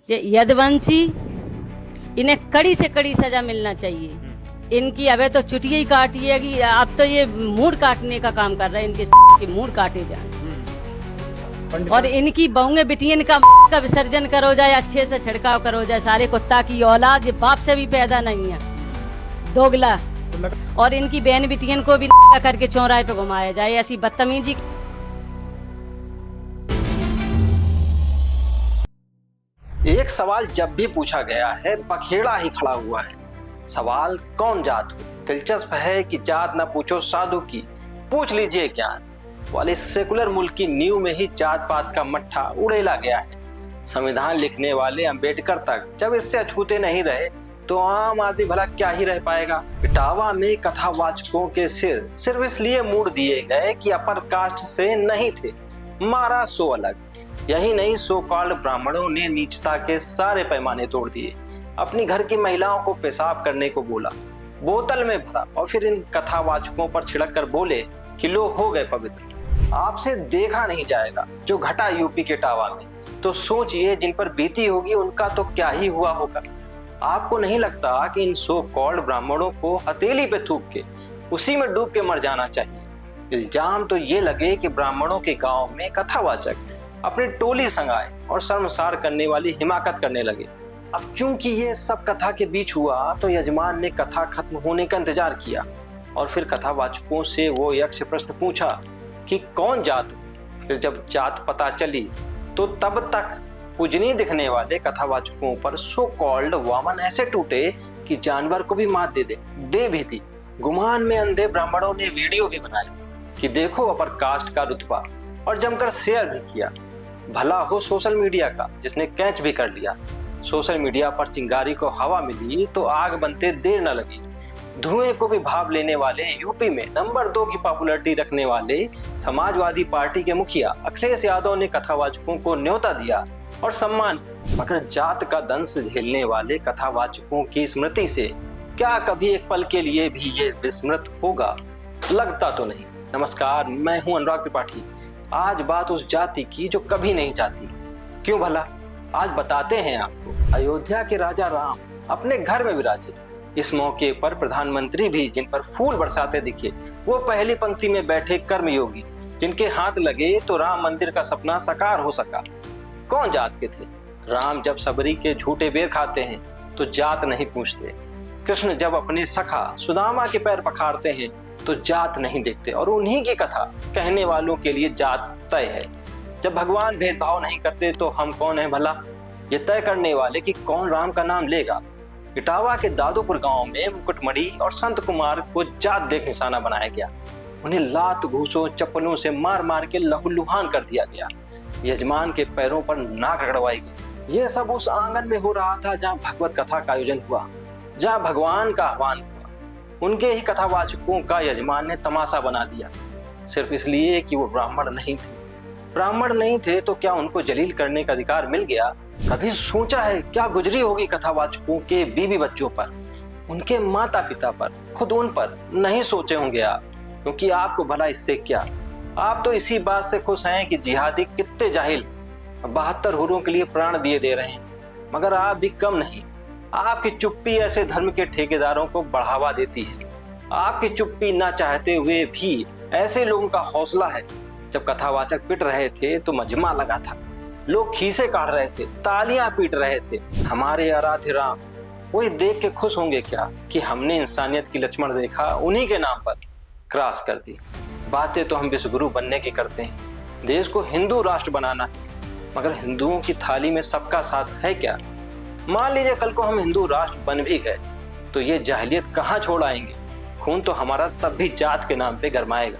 जे यदुवंशी, इन्हें कड़ी से कड़ी सजा मिलना चाहिए। इनकी अबे तो चुटिया ही काटी है कि अब तो ये मूड काटने का काम कर रहे हैं, इनके मूड काटे जाए और इनकी बहुएं बिटियन का विसर्जन करो जाए, अच्छे से छिड़काव करो जाए। सारे कुत्ता की औलाद ये बाप से भी पैदा नहीं है, दोगला। और इनकी बहन बिटियन को भी करके चौराहे पे घुमाया जाए, ऐसी बदतमीजी। एक सवाल जब भी पूछा गया है पखेड़ा ही खड़ा हुआ है। सवाल कौन जात हो? दिलचस्प है कि जात न पूछो साधु की, पूछ लीजिए ज्ञान वाले सेकुलर मुल्क की नींव में ही जात पात का मट्ठा उड़ेला गया है। संविधान लिखने वाले अंबेडकर तक जब इससे अछूते नहीं रहे तो आम आदमी भला क्या ही रह पाएगा। इटावा में कथावाचकों के सिर सिर्फ इसलिए मोड़ दिए गए कि अपर कास्ट से नहीं थे, मारा सो अलग। यही नहीं, सो कॉल्ड ब्राह्मणों ने नीचता के सारे पैमाने तोड़ दिए। अपनी घर की महिलाओं को पेशाब करने को बोला, बोतल में भरा और फिर इन कथावाचकों पर छिड़क कर बोले कि लो हो गए पवित्र। आपसे देखा नहीं जाएगा जो घटा यूपी के इटावा में, तो सोचिए जिन पर बीती होगी उनका तो क्या ही हुआ होगा। आपको नहीं लगता कि इन सो कॉल्ड ब्राह्मणों को हथेली पे थूक के उसी में डूब के मर जाना चाहिए? इल्जाम तो ये लगे कि ब्राह्मणों के गांव में कथावाचक अपनी टोली संगाए और शर्मसार करने वाली हिमाकत करने लगे। अब चूंकि ये सब कथा के बीच हुआ तो यजमान ने कथा खत्म होने का इंतजार किया और फिर कथावाचकों से वो यक्ष प्रश्न पूछा कि कौन जात हो। फिर जब जात पता चली तो तब तक पूजनीय दिखने वाले कथावाचकों पर सो कॉल्ड वामन ऐसे टूटे कि जानवर को भी मात दे भी दी। गुमान में अंधे ब्राह्मणों ने वीडियो भी बनाया कि देखो अपर कास्ट का रुतबा, और जमकर शेयर भी किया। भला हो सोशल मीडिया का जिसने कैच भी कर लिया। सोशल मीडिया पर चिंगारी को हवा मिली तो आग बनते देर न लगी। धुएं को भी भाप लेने वाले यूपी में नंबर 2 की पॉपुलैरिटी रखने वाले समाजवादी पार्टी के मुखिया अखिलेश यादव ने कथावाचकों को न्योता दिया और सम्मान। मगर जात का दंश झेलने वाले कथावाचकों की स्मृति से क्या कभी एक पल के लिए भी ये विस्मृत होगा? लगता तो नहीं। नमस्कार, मैं हूं अनुराग त्रिपाठी। आज बात उस जाति की जो कभी नहीं जाती। क्यों भला? आज बताते हैं आपको। अयोध्या के राजा राम अपने घर में विराजे। इस मौके पर प्रधानमंत्री भी जिन पर फूल बरसाते दिखे, वो पहली पंक्ति में बैठे कर्मयोगी जिनके हाथ लगे तो राम मंदिर का सपना साकार हो सका। कौन जात के थे? राम जब सबरी के झूठे बेर खाते हैं तो जात नहीं पूछते। कृष्ण जब अपने सखा सुदामा के पैर पखारते हैं तो जात नहीं देखते, और उन्हीं की कथा कहने वालों के लिए जात तय है। जब भगवान भेदभाव नहीं करते तो हम कौन है भला ये तय करने वाले कि कौन राम का नाम लेगा? इटावा के दादूपुर गांव में मुकुटमणि और संत कुमार को जात देख निशाना बनाया गया। उन्हें लात घूसों चप्पलों से मार मार के लहूलुहान कर दिया गया। यजमान के पैरों पर नाक रगड़वाई गई। यह सब उस आंगन में हो रहा था जहाँ भगवत कथा का आयोजन हुआ, जहाँ भगवान का आह्वान हुआ। उनके ही कथावाचकों का यजमान ने तमाशा बना दिया, सिर्फ इसलिए कि वो ब्राह्मण नहीं थे। ब्राह्मण नहीं थे तो क्या उनको जलील करने का अधिकार मिल गया? कभी सोचा है क्या गुजरी होगी कथावाचकों के बीवी बच्चों पर, उनके माता पिता पर? खुद उन पर नहीं सोचे होंगे आप, क्योंकि आपको भला इससे क्या। आप तो इसी बात से खुश हैं कि जिहादी कितने जाहिल 72 हुरों के लिए प्राण दिए दे रहे हैं। मगर आप भी कम नहीं। आपकी चुप्पी ऐसे धर्म के ठेकेदारों को बढ़ावा देती है। आपकी चुप्पी ना चाहते हुए भी ऐसे लोगों का हौसला है। जब कथावाचक पिट रहे थे तो मजमा लगा था, लोग खीसे काट रहे थे, तालियां पीट रहे थे। हमारे आराध्य राम वही देख के खुश होंगे क्या कि हमने इंसानियत की लक्ष्मण रेखा उन्हीं के नाम पर क्रॉस कर दी। बातें तो हम विश्वगुरु बनने की करते हैं, देश को हिंदू राष्ट्र बनाना है, मगर हिंदुओं की थाली में सबका साथ है क्या? मान लीजिए कल को हम हिंदू राष्ट्र बन भी गए तो ये जाहिलियत कहाँ छोड़ आएंगे? खून तो हमारा तब भी जात के नाम पे गरमाएगा।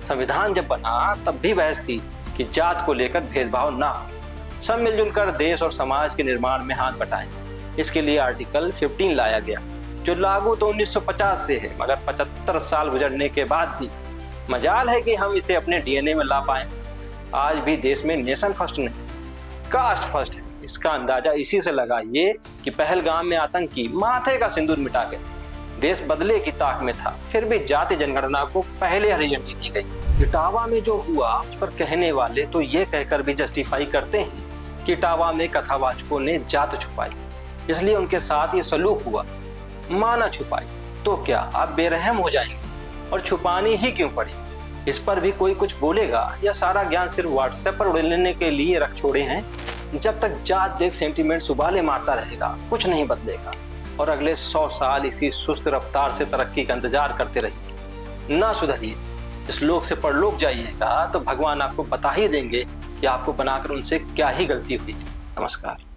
संविधान जब बना तब भी बहस थी कि जात को लेकर भेदभाव ना हो, सब मिलजुल कर देश और समाज के निर्माण में हाथ बटाएं। इसके लिए आर्टिकल 15 लाया गया, जो लागू तो 1950 से है, मगर 75 साल गुजरने के बाद भी मजाल है कि हम इसे अपने डीएनए में ला पाए। आज भी देश में नेशन फर्स्ट नहीं, कास्ट फर्स्ट है। इसका अंदाजा इसी से लगाइए कि पहलगाम में आतंकी माथे का सिंदूर मिटा के देश बदले की ताक में था, फिर भी जाति जनगणना को पहले हरी झंडी दी गई। इटावा में जो हुआ उस पर कहने वाले तो ये कहकर भी जस्टिफाई करते हैं कि इटावा में कथावाचकों ने जात छुपाई, इसलिए उनके साथ ये सलूक हुआ। माना छुपाई तो क्या आप बेरहम हो जाएंगे, और छुपानी ही क्यों पड़ी? इस पर भी कोई कुछ बोलेगा या सारा ज्ञान सिर्फ व्हाट्सएप पर उड़ेलने के लिए रख छोड़े हैं? जब तक जात देख सेंटीमेंट उबाले मारता रहेगा कुछ नहीं बदलेगा, और अगले 100 साल इसी सुस्त रफ्तार से तरक्की का इंतजार करते रहिए। ना सुधरिए, इस लोक से परलोक जाइएगा तो भगवान आपको बता ही देंगे कि आपको बनाकर उनसे क्या ही गलती हुई। नमस्कार।